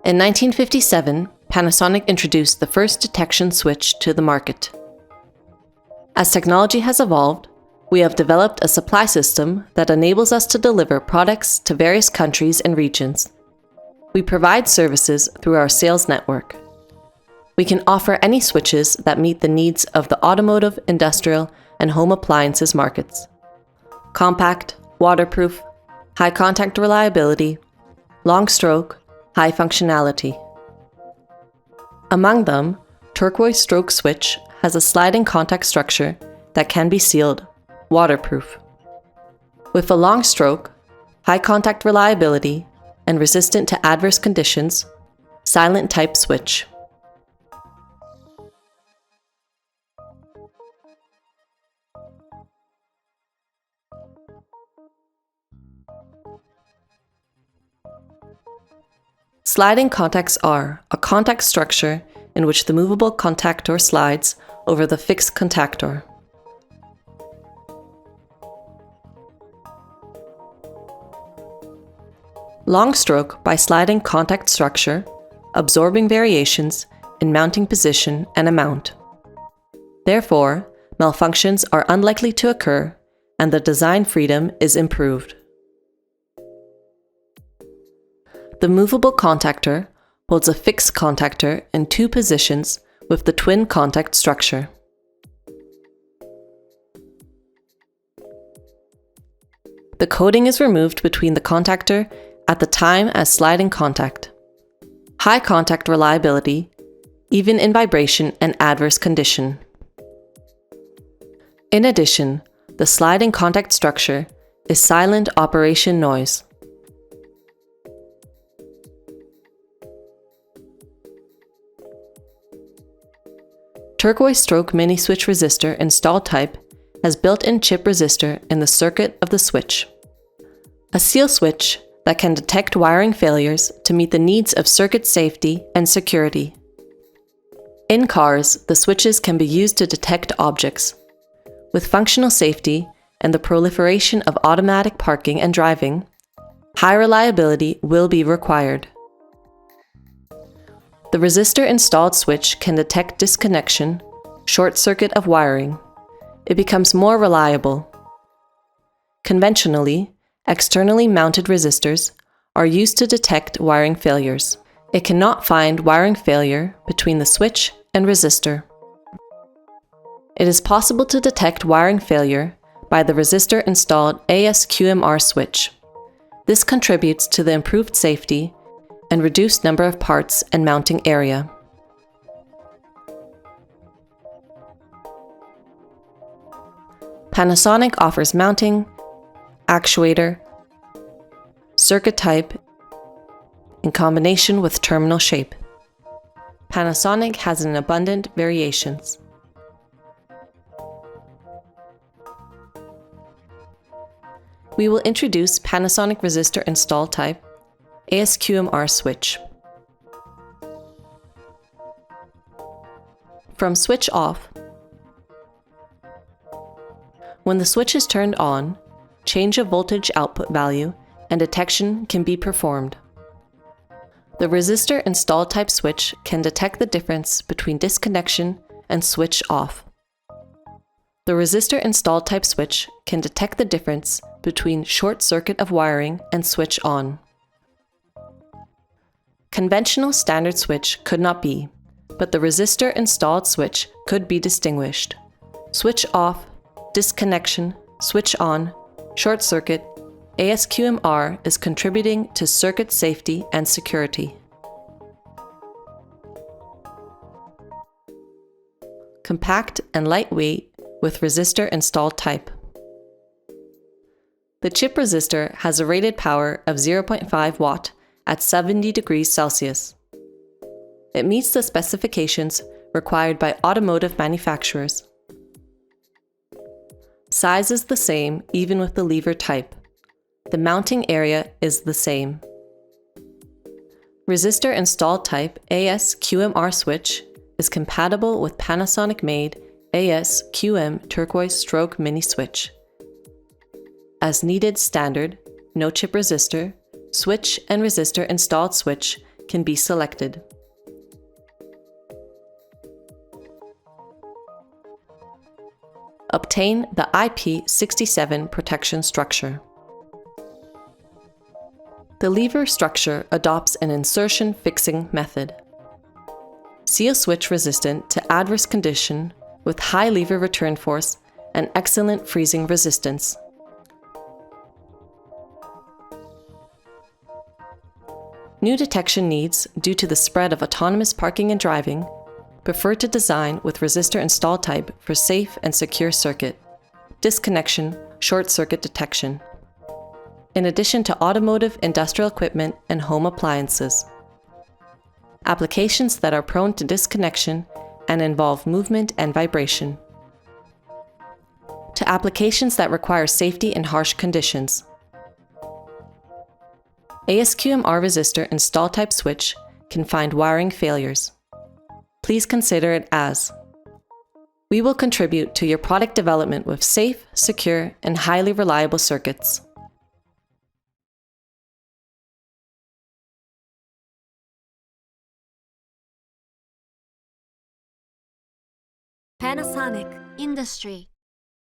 In 1957, Panasonic introduced the first detection switch to the market. As technology has evolved, we have developed a supply system that enables us to deliver products to various countries and regions. We provide services through our sales network. We can offer any switches that meet the needs of the automotive, industrial, and home appliances markets. Compact, waterproof, high contact reliability, long stroke, high functionality. Among them, Turquoise Stroke Switch has a sliding contact structure that can be sealed, waterproof. With a long stroke, high contact reliability, and resistant to adverse conditions, silent type switch. Sliding contacts are a contact structure in which the movable contactor slides over the fixed contactor. Long stroke by sliding contact structure, absorbing variations in mounting position and amount. Therefore, malfunctions are unlikely to occur and the design freedom is improved. The movable contactor holds a fixed contactor in two positions with the twin contact structure. The coating is removed between the contactor at the time as sliding contact. High contact reliability, even in vibration and adverse condition. In addition, the sliding contact structure is silent operation noise. Turquoise Stroke Mini Switch Resistor installed type has built-in chip resistor in the circuit of the switch. A seal switch that can detect wiring failures to meet the needs of circuit safety and security. In cars, the switches can be used to detect objects. With functional safety and the proliferation of automatic parking and driving, high reliability will be required. The resistor installed switch can detect disconnection, short circuit of wiring. It becomes more reliable. Conventionally, externally mounted resistors are used to detect wiring failures. It cannot find wiring failure between the switch and resistor. It is possible to detect wiring failure by the resistor installed ASQMR switch. This contributes to the improved safety and reduced number of parts and mounting area. Panasonic offers mounting, actuator, circuit type in combination with terminal shape. Panasonic has an abundant variations. We will introduce Panasonic resistor install type ASQMR switch. From switch off. When the switch is turned on, change of voltage output value and detection can be performed. The resistor install type switch can detect the difference between disconnection and switch off. The resistor install type switch can detect the difference between short circuit of wiring and switch on. Conventional standard switch could not be, but the resistor installed switch could be distinguished. Switch off, disconnection, switch on, short circuit, ASQMR is contributing to circuit safety and security. Compact and lightweight with resistor installed type. The chip resistor has a rated power of 0.5 watt at 70 degrees Celsius. It meets the specifications required by automotive manufacturers. Size is the same even with the lever type. The mounting area is the same. Resistor installed type ASQMR switch is compatible with Panasonic-made ASQM Turquoise Stroke Mini Switch. As needed standard, no chip resistor, switch and resistor installed switch can be selected. Obtain the IP67 protection structure. The lever structure adopts an insertion fixing method. Seal switch resistant to adverse condition with high lever return force and excellent freezing resistance. New detection needs, due to the spread of autonomous parking and driving, prefer to design with resistor install type for safe and secure circuit, disconnection, short circuit detection, in addition to automotive, industrial equipment, and home appliances. Applications that are prone to disconnection and involve movement and vibration. To applications that require safety in harsh conditions. ASQMR resistor install type switch can find wiring failures. Please consider it as we will contribute to your product development with safe, secure, and highly reliable circuits. Panasonic Industry.